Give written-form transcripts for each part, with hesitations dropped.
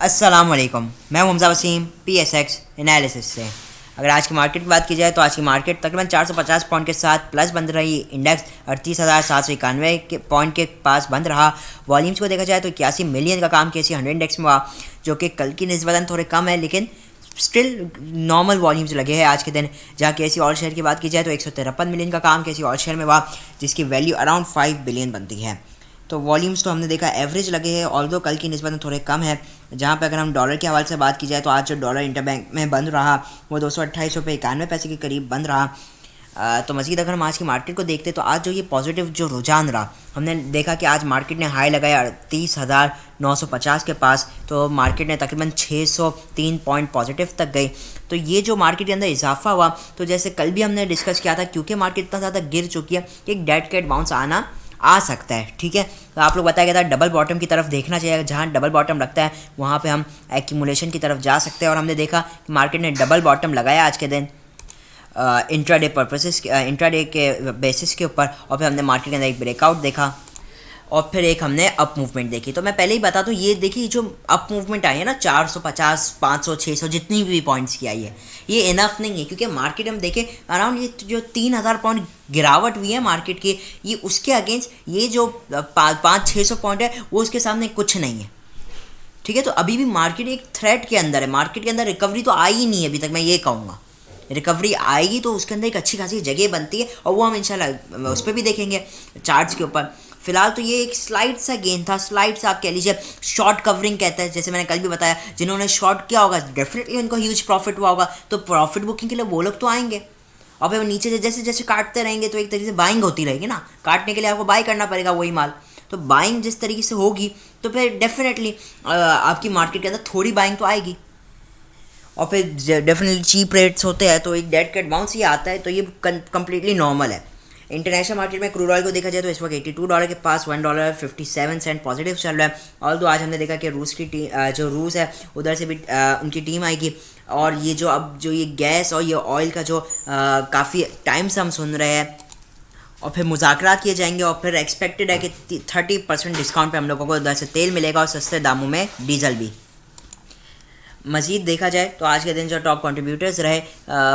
अस्सलाम वालेकुम, मैं हमजा वसीम PSX एनालिसिस से। अगर आज की मार्केट की बात की जाए तो आज की मार्केट तकरीबन 450 पॉइंट के साथ प्लस बंद रही। इंडेक्स 38,791 के पॉइंट के पास बंद रहा। वॉल्यूम्स को देखा जाए तो 81 मिलियन का काम KC 100 इंडेक्स में हुआ, जो कि कल की निस्बतन थोड़े कम है, लेकिन स्टिल नॉर्मल वॉल्यूम्स लगे हैं आज के दिन। जहाँ KC ऑल शेयर की बात की जाए तो 153 मिलियन का काम KC ऑल शेयर में हुआ, जिसकी वैल्यू अराउंड 5 बिलियन बनती है। तो वॉल्यूम्स तो हमने देखा एवरेज लगे हैं, ऑल्दो कल की निस्बत में थोड़े कम है। जहाँ पे अगर हम डॉलर के हवाले से बात की जाए तो आज जो डॉलर इंटरबैंक में बंद रहा वो 228.91 के करीब बंद रहा। तो मज़ीद अगर हम आज की मार्केट को देखते तो आज जो ये पॉजिटिव जो रुझान रहा, हमने देखा कि आज मार्केट ने हाई लगाया 38,950 के पास, तो मार्केट ने तकरीबन 603 पॉइंट पॉजिटिव तक गई। तो ये जो मार्केट के अंदर इजाफा हुआ, तो जैसे कल भी हमने डिस्कस किया था, क्योंकि मार्केट इतना ज़्यादा गिर चुकी है कि एक डेड कैट बाउंस आ सकता है। ठीक है, तो आप लोग बताया गया था डबल बॉटम की तरफ देखना चाहिए। जहाँ डबल बॉटम लगता है वहाँ पे हम एक्यूमुलेशन की तरफ जा सकते हैं, और हमने देखा कि मार्केट ने डबल बॉटम लगाया आज के दिन इंट्राडे के बेसिस के ऊपर, और फिर हमने मार्केट के अंदर एक ब्रेकआउट देखा और फिर एक हमने अप मूवमेंट देखी। तो मैं पहले ही बता दूं, ये देखिए जो अप मूवमेंट आई है ना 450, 500, 600 जितनी भी पॉइंट्स की आई है, ये इनफ नहीं है, क्योंकि मार्केट हम देखें अराउंड ये जो 3,000 पॉइंट गिरावट हुई है मार्केट की, ये उसके अगेंस्ट ये जो 500-600 पॉइंट है वो उसके सामने कुछ नहीं है। ठीक है, तो अभी भी मार्केट एक थ्रेट के अंदर है। मार्केट के अंदर रिकवरी तो आई ही नहीं है अभी तक, मैं ये कहूँगा। रिकवरी आएगी तो उसके अंदर एक अच्छी खासी जगह बनती है, और वो हम इंशाल्लाह उस पर भी देखेंगे चार्ट्स के ऊपर। फिलहाल तो ये एक स्लाइड सा गेन था, स्लाइड सा आप कह लीजिए, शॉर्ट कवरिंग कहते हैं। जैसे मैंने कल भी बताया, जिन्होंने शॉर्ट किया होगा डेफिनेटली उनको ह्यूज प्रॉफिट हुआ होगा, तो प्रॉफिट बुकिंग के लिए वो लोग तो आएंगे। और फिर नीचे से जैसे जैसे काटते रहेंगे तो एक तरीके से बाइंग होती रहेगी ना। काटने के लिए आपको बाई करना पड़ेगा वही माल, तो बाइंग जिस तरीके से होगी तो फिर डेफिनेटली आपकी मार्केट के अंदर थोड़ी बाइंग तो आएगी, और फिर डेफिनेटली चीप रेट्स होते हैं तो एक डेड कैट बाउंस ही आता है। तो ये कम्प्लीटली नॉर्मल है। इंटरनेशनल मार्केट में क्रूड ऑयल को देखा जाए तो इस वक्त $82 के पास $1.57 पॉजिटिव चल रहा है। और तो आज हमने देखा कि रूस की टीम, जो रूस है उधर से भी उनकी टीम आएगी, और ये जो अब जो ये गैस और ये ऑयल का जो काफ़ी टाइम से हम सुन रहे हैं, और फिर मुज़ाकरात किए जाएंगे, और फिर एक्सपेक्टेड है कि 30% डिस्काउंट पे हम लोगों को उधर से तेल मिलेगा और सस्ते दामों में डीजल भी। मज़ीद देखा जाए तो आज के दिन जो टॉप कंट्रीब्यूटर्स रहे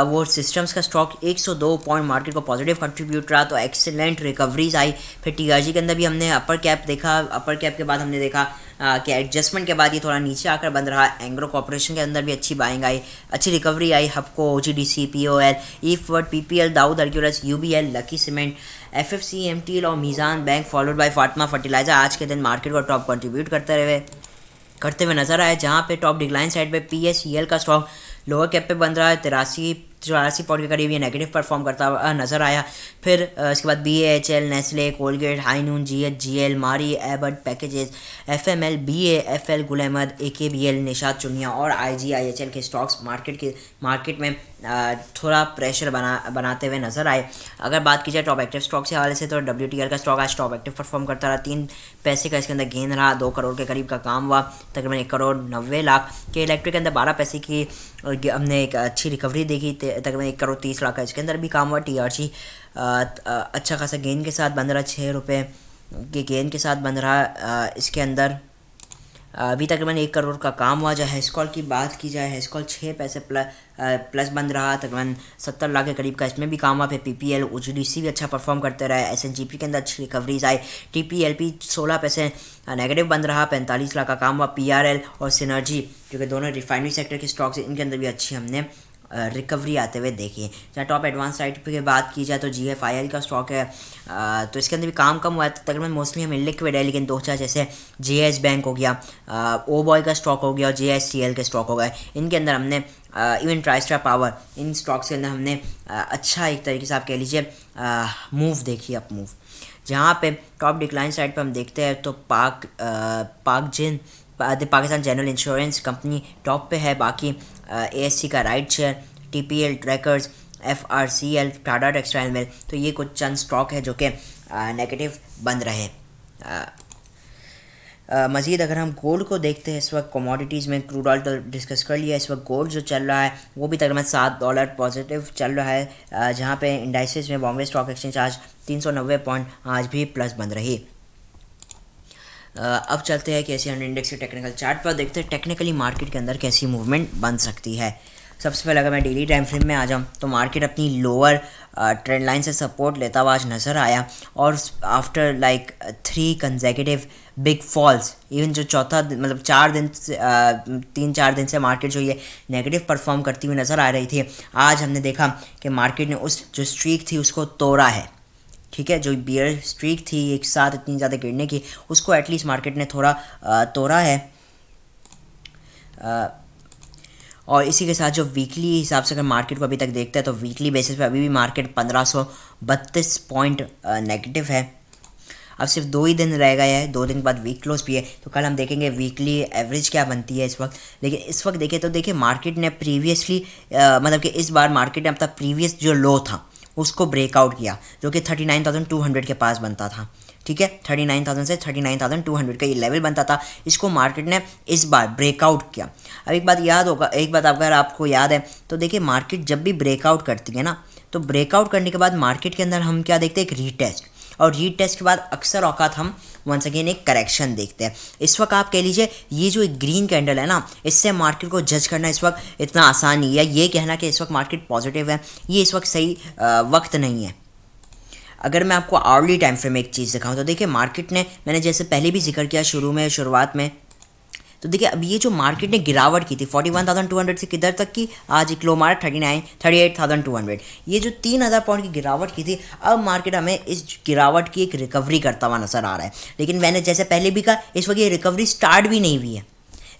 वो सिस्टम्स का स्टॉक 102 पॉइंट मार्केट को पॉजिटिव कंट्रीब्यूट रहा, तो एक्सेलेंट रिकवरीज आई। फिर TRG के अंदर भी हमने अपर कैप देखा। अपर कैप के बाद हमने देखा कि एडजस्टमेंट के बाद ये थोड़ा नीचे आकर बंद रहा। एंग्रो कॉर्पोरेशन के अंदर भी अच्छी बाइंग आई, अच्छी रिकवरी आई। Hubco, OGDC, POL, Efert, PPL, Dawood Hercules, UBL, Lucky Cement, FFC, MTL और Meezan bank followed by Fatima fertiliser आज के दिन मार्केट को टॉप कंट्रीब्यूट करते हुए नजर आए। जहाँ पे टॉप डिक्लाइन साइड पे PSEL का स्टॉक लोअर कैप पे बन रहा है, 83-84 पॉइंट के करीब ये नेगेटिव परफॉर्म करता हुआ नजर आया। फिर इसके बाद BAHL, नेस्ले, कोलगेट, हाईनून, GHGL, मारी, Ebert packages, FML, BAFL, Gul Ahmed, AKBL, Nishat चुनिया और IGIHL के स्टॉक्स मार्केट में थोड़ा प्रेशर बनाते हुए नजर आए। अगर बात की जाए टॉप एक्टिव स्टॉक के हवाले से तो WTL का स्टॉक आज टॉप एक्टिव परफॉर्म करता रहा। 3 पैसे का इसके अंदर गेन रहा, 2 करोड़ के करीब का काम हुआ, तकरीबन 1,90,00,000 के। इलेक्ट्रिक के अंदर 12 पैसे की हमने एक अच्छी रिकवरी देखी, तकरीबन 1,30,00,000 का इसके अंदर भी काम हुआ। TRG अच्छा खासा गेन के साथ बन रहा, 6 रुपये के गेन के साथ बन रहा। इसके अंदर अभी तकरीबन 1 करोड़ का काम हुआ। जहाँ हेस्कॉल की बात की जाए, हेस्कॉल 6 पैसे प्लस बंद रहा, तकरीबन 70 लाख के करीब का इसमें भी काम हुआ। फिर PPL, OGDC भी अच्छा परफॉर्म करते रहे। SNGP के अंदर अच्छी रिकवरीज आई। TPLP 16 पैसे नेगेटिव बंद रहा, 45 लाख का काम हुआ। PRL और सिनर्जी जो कि दोनों रिफाइनरी सेक्टर के स्टॉक्स हैं, इनके अंदर भी अच्छी हमने रिकवरी आते हुए देखी है। जहाँ टॉप एडवांस साइड पे बात की जाए तो GFIL का स्टॉक है, तो इसके अंदर भी काम कम हुआ है, तकरीबन मोस्टली हमें लिक्विड है, लेकिन 2-4 जैसे JS बैंक हो गया, ओबॉय का स्टॉक हो गया और JSCL के स्टॉक हो गए, इनके अंदर हमने इवन ट्राइस्टार पावर, इन स्टॉक्स के अंदर हमने अच्छा एक तरीके से आप कह लीजिए मूव देखी, अप मूव। जहाँ पे टॉप डिक्लाइन साइड पे हम देखते हैं तो Pakistan general insurance company top पे है। बाकी ASC का right share, TPL trackers, FRCL, Tata textile mill, तो ये कुछ चंद स्टॉक है जो कि नेगेटिव बंद रहे। मज़ीद अगर हम गोल्ड को देखते हैं, इस वक्त कमोडिटीज़ में क्रूड ऑयल तो डिस्कस कर लिया, इस वक्त गोल्ड जो चल रहा है वो भी तकरीबन $7 पॉजिटिव चल रहा है। जहाँ पे इंडाइसेस में बॉम्बे स्टॉक एक्सचेंज आज 390 पॉइंट आज भी प्लस बंद रही। अब चलते हैं कैसे 100 इंडेक्स के टेक्निकल चार्ट पर, देखते हैं टेक्निकली मार्केट के अंदर कैसी मूवमेंट बन सकती है। सबसे पहले अगर मैं डेली टाइम फ्रेम में आ जाऊँ तो मार्केट अपनी लोअर ट्रेंड लाइन से सपोर्ट लेता हुआ आज नज़र आया, और after like 3 consecutive big falls, even जो चौथा मतलब 4 दिन से 3-4 दिन से मार्केट जो ये नेगेटिव परफॉर्म करती हुई नज़र आ रही थी, आज हमने देखा कि मार्केट ने उस जो स्ट्रीक थी उसको तोड़ा है। ठीक है, जो बियर स्ट्रीक थी एक साथ इतनी ज़्यादा गिरने की, उसको एटलीस्ट मार्केट ने थोड़ा तोड़ा है। और इसी के साथ जो वीकली हिसाब से अगर मार्केट को अभी तक देखते हैं तो वीकली बेसिस पे अभी भी मार्केट 1532 पॉइंट नेगेटिव है। अब सिर्फ 2 ही दिन रह गए हैं, 2 दिन के बाद वीक क्लोज भी है, तो कल हम देखेंगे वीकली एवरेज क्या बनती है इस वक्त। लेकिन इस वक्त देखें तो देखिए मार्केट ने प्रीवियसली मतलब कि इस बार मार्केट ने अपना प्रीवियस जो लो था उसको ब्रेकआउट किया, जो कि 39,200 के पास बनता था। ठीक है, 39,000 से 39,200 का ये लेवल बनता था, इसको मार्केट ने इस बार ब्रेकआउट किया। अब एक बात अगर आपको याद है तो देखिए मार्केट जब भी ब्रेकआउट करती है ना, तो ब्रेकआउट करने के बाद मार्केट के अंदर हम क्या देखते हैं, एक रीटेस्ट, और रीटेस्ट के बाद अक्सर औकात हम वंस अगेन एक करेक्शन देखते हैं। इस वक्त आप कह लीजिए ये जो एक ग्रीन कैंडल है ना, इससे मार्केट को जज करना इस वक्त इतना आसान नहीं है। ये कहना कि इस वक्त मार्केट पॉजिटिव है, ये इस वक्त सही वक्त नहीं है। अगर मैं आपको आवर्ली टाइम फ्रेम में एक चीज़ दिखाऊं तो देखिए मार्केट ने, मैंने जैसे पहले भी जिक्र किया शुरुआत में, तो देखिए अब ये जो मार्केट ने गिरावट की थी 41,200 से किधर तक की, आज एक लो मारा 38,200, ये जो 3,000 पॉइंट की गिरावट की थी, अब मार्केट हमें इस गिरावट की एक रिकवरी करता हुआ नजर आ रहा है। लेकिन मैंने जैसे पहले भी कहा, इस वक्त ये रिकवरी स्टार्ट भी नहीं हुई है।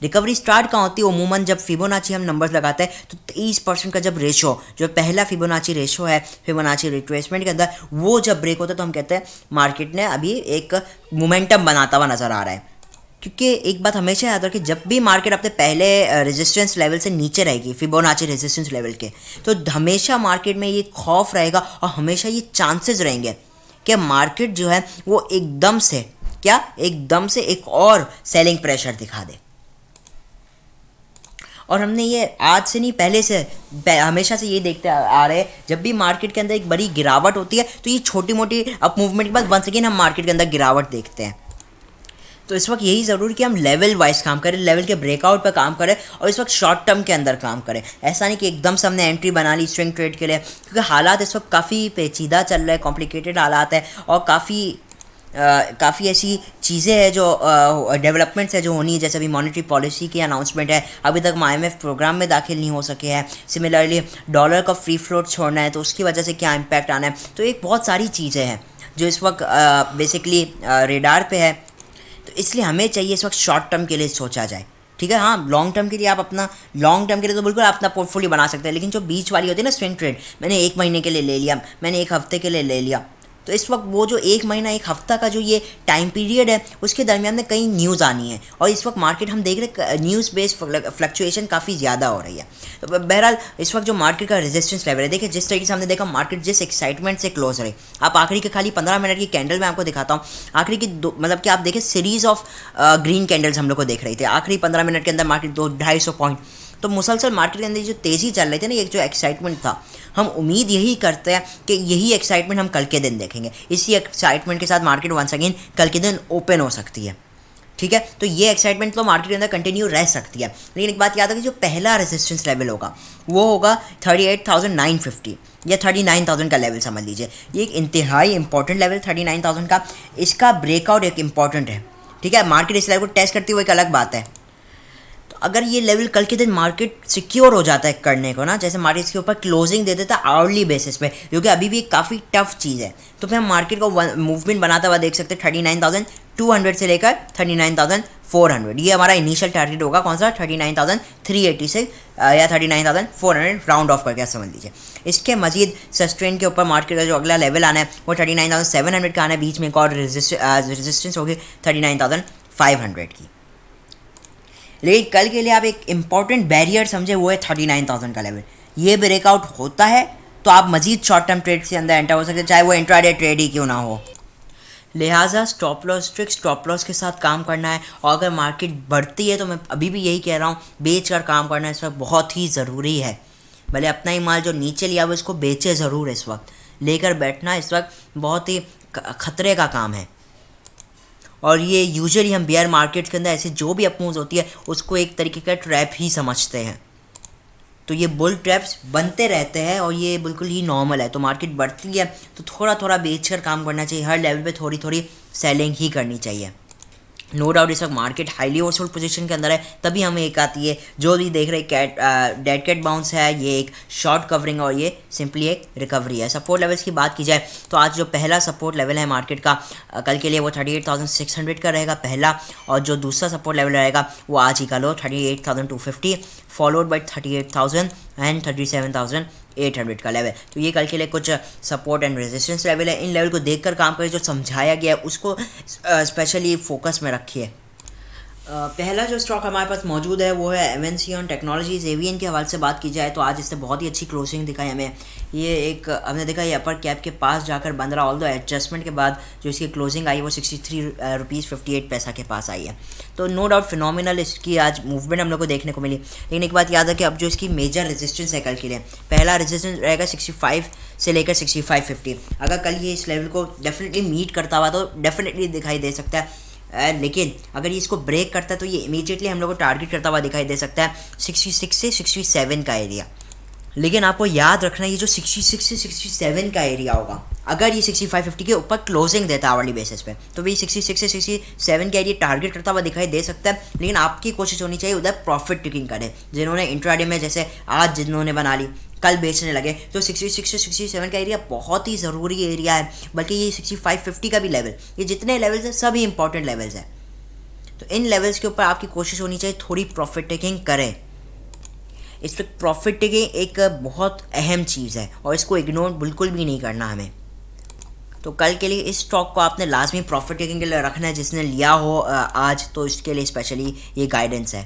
रिकवरी स्टार्ट कहाँ होती है, उमूमन जब फिबोनाची हम नंबर्स लगाते हैं तो 23% का जब रेशो, जो पहला फिबोनाची रेशो है फिबोनाची रिट्रेसमेंट के अंदर, वो जब ब्रेक होता है तो हम कहते हैं मार्केट ने अभी एक मोमेंटम बनाता हुआ नजर आ रहा है। क्योंकि एक बात हमेशा याद रखें, जब भी मार्केट अपने पहले रेजिस्टेंस लेवल से नीचे रहेगी फिबोनाची रेजिस्टेंस लेवल के, तो हमेशा मार्केट में ये खौफ रहेगा और हमेशा ये चांसेस रहेंगे कि मार्केट जो है वो एकदम से एक और सेलिंग प्रेशर दिखा दे। और हमने ये आज से नहीं पहले से हमेशा से ये देखते आ रहे हैं, जब भी मार्केट के अंदर एक बड़ी गिरावट होती है तो ये छोटी मोटी अप मूवमेंट के बाद वंस अगेन हम मार्केट के अंदर गिरावट देखते हैं। तो इस वक्त यही ज़रूरी कि हम लेवल वाइज काम करें, लेवल के ब्रेकआउट पर काम करें, और इस वक्त शॉर्ट टर्म के अंदर काम करें। ऐसा नहीं कि एकदम से हमने एंट्री बना ली स्विंग ट्रेड के लिए, क्योंकि हालात इस वक्त काफ़ी पेचीदा चल रहे हैं, कॉम्प्लिकेटेड हालात है, और काफ़ी ऐसी चीज़ें हैं जो डेवलपमेंट्स है जो होनी है। जैसे अभी मॉनेटरी पॉलिसी की अनाउंसमेंट है, अभी तक IMF प्रोग्राम में दाखिल नहीं हो सके हैं। सिमिलरली डॉलर का फ्री फ्लोट छोड़ना है तो उसकी वजह से क्या इम्पैक्ट आना है। तो एक बहुत सारी चीज़ें हैं जो इस वक्त बेसिकली रेडार पे है, तो इसलिए हमें चाहिए इस वक्त शॉर्ट टर्म के लिए सोचा जाए। ठीक है, हाँ लॉन्ग टर्म के लिए तो बिल्कुल आप अपना पोर्टफोलियो बना सकते हैं, लेकिन जो बीच वाली होती है ना स्विंग ट्रेड, मैंने 1 महीने के लिए ले लिया, मैंने 1 हफ्ते के लिए ले लिया, तो इस वक्त वो जो 1 महीना 1 हफ्ता का जो ये टाइम पीरियड है उसके दरमियान में कई न्यूज़ आनी है, और इस वक्त मार्केट हम देख रहे न्यूज़ बेस्ड फ्लक्चुएशन काफ़ी ज़्यादा हो रही है। तो बहरहाल इस वक्त जो मार्केट का रेजिस्टेंस लेवल है, देखिए जिस तरीके से हमने देखा मार्केट जिस एक्साइटमेंट से क्लोज रही, आप आखिरी के खाली 15 मिनट की कैंडल मैं आपको दिखाता हूँ। आखिरी की मतलब कि आप देखें सीरीज ऑफ ग्रीन कैंडल्स हम लोग को देख रही थी, आखिरी 15 मिनट के अंदर मार्केट 200-250 पॉइंट, तो मुसलसल मार्केट के अंदर जो तेज़ी चल रही थी ना, एक जो एक्साइटमेंट था, हम उम्मीद यही करते हैं कि यही एक्साइटमेंट हम कल के दिन देखेंगे। इसी एक्साइटमेंट के साथ मार्केट वंस अगेन कल के दिन ओपन हो सकती है। ठीक है, तो ये एक्साइटमेंट तो मार्केट के अंदर कंटिन्यू रह सकती है। लेकिन एक बात याद रखिए, जो पहला रेजिस्टेंस लेवल होगा वो होगा 38,950 या 39,000 का लेवल समझ लीजिए। ये एक इंतहाई इंपॉर्टेंट लेवल 39,000 का, इसका ब्रेकआउट एक इंपॉर्टेंट है। ठीक है, मार्केट इस लेवल को टेस्ट करती हुई एक अलग बात है। अगर ये लेवल कल के दिन मार्केट सिक्योर हो जाता है करने को ना, जैसे मार्केट इसके ऊपर क्लोजिंग दे देता है आवर्ली बेसिस पे, जो कि अभी भी काफ़ी टफ चीज़ है, तो फिर हम मार्केट को मूवमेंट बनाता हुआ देख सकते हैं 39,200 से लेकर 39,400। ये हमारा इनिशियल टारगेट होगा, कौन सा, 39,380 से या 39,400 राउंड ऑफ करके समझ लीजिए। इसके मजीद सस्टेन के ऊपर मार्केट का जो अगला लेवल आना है वो 39,700 का आना है, बीच में एक और रेजिस्टेंस होगी 39,500 की। लेकिन कल के लिए आप एक इम्पॉर्टेंट बैरियर समझे, वो है 39,000 का लेवल। ये ब्रेकआउट होता है तो आप मजीद शॉर्ट टर्म ट्रेड के अंदर एंटर हो सकते हैं, चाहे वो इंट्राडे ट्रेड ही क्यों ना हो। लिहाजा स्ट्रिक्ट स्टॉप लॉस के साथ काम करना है, और अगर मार्केट बढ़ती है तो मैं अभी भी यही कह रहा हूँ, बेच कर काम करना इस वक्त बहुत ही ज़रूरी है। भले अपना ही माल जो नीचे लिया वो इसको बेचे ज़रूर, इस वक्त लेकर बैठना इस वक्त बहुत ही खतरे का काम है। और ये यूजुअली हम बेयर मार्केट के अंदर ऐसे जो भी अप मूव्स होती है उसको एक तरीके का ट्रैप ही समझते हैं। तो ये बुल ट्रैप्स बनते रहते हैं और ये बिल्कुल ही नॉर्मल है। तो मार्केट बढ़ती है तो थोड़ा थोड़ा बेचकर काम करना चाहिए, हर लेवल पे थोड़ी थोड़ी सेलिंग ही करनी चाहिए। नो डाउट इस वक्त मार्केट हाईली ओवरसोल्ड पोजीशन के अंदर है, तभी हमें एक आती है जो भी देख रहे डेड कैट बाउंस है, ये एक शॉर्ट कवरिंग और ये सिंपली एक रिकवरी है। सपोर्ट लेवल्स की बात की जाए तो आज जो पहला सपोर्ट लेवल है मार्केट का कल के लिए वो 38,600 का रहेगा पहला, और जो दूसरा सपोर्ट लेवल रहेगा वो आज ही का लो 38,250 फॉलोड बाई 38,000 एंड 37,800 का लेवल। तो ये कल के लिए कुछ सपोर्ट एंड रेजिस्टेंस लेवल है। इन लेवल को देखकर काम करें, जो समझाया गया है उसको स्पेशली फोकस में रखिए। पहला जो स्टॉक हमारे पास मौजूद है वो है एवेंसियन टेक्नोलॉजीज। एवियन के हवाले से बात की जाए तो आज इससे बहुत ही अच्छी क्लोजिंग दिखाई हमें। ये एक हमने देखा ये अपर कैप के पास जाकर बंद रहा, ऑल्दो एडजस्टमेंट के बाद जो इसकी क्लोजिंग आई वो 63 रुपीज़ 58 पैसा के पास आई है। तो नो डाउट फिनोमिनल इसकी आज मूवमेंट हम लोग को देखने को मिली। लेकिन एक बात याद है कि अब जो इसकी मेजर रेजिस्टेंस है कल के लिए, पहला रेजिस्टेंस रहेगा 65 से लेकर 65.50। अगर कल ये इस लेवल को डेफिनेटली मीट करता हुआ तो डेफिनेटली दिखाई दे सकता है, लेकिन अगर ये इसको ब्रेक करता है तो ये इमीडिएटली हम लोग को टारगेट करता हुआ दिखाई दे सकता है 66 से 67 का एरिया। लेकिन आपको याद रखना ये जो 66 से 67 का एरिया होगा, अगर ये 65.50 के ऊपर क्लोजिंग देता है आवरली बेसिस पे तो भी 66 से 67 का एरिया टारगेट करता हुआ दिखाई दे सकता है। लेकिन आपकी कोशिश होनी चाहिए उधर प्रॉफिट टेकिंग करें। जिन्होंने इंट्राडे में जैसे आज जिन्होंने बना ली कल बेचने लगे, तो 66 से 67 का एरिया बहुत ही ज़रूरी एरिया है। बल्कि ये 65.50 का भी लेवल, ये जितने लेवल्स हैं सभी इंपॉर्टेंट लेवल्स हैं। तो इन लेवल्स के ऊपर आपकी कोशिश होनी चाहिए थोड़ी प्रॉफिट टेकिंग करें। इस पर प्रॉफिट टेकिंग एक बहुत अहम चीज़ है और इसको इग्नोर बिल्कुल भी नहीं करना हमें। तो कल के लिए इस स्टॉक को आपने लाजमी प्रॉफिट टेकिंग के लिए रखना है। जिसने लिया हो आज तो इसके लिए स्पेशली ये गाइडेंस है।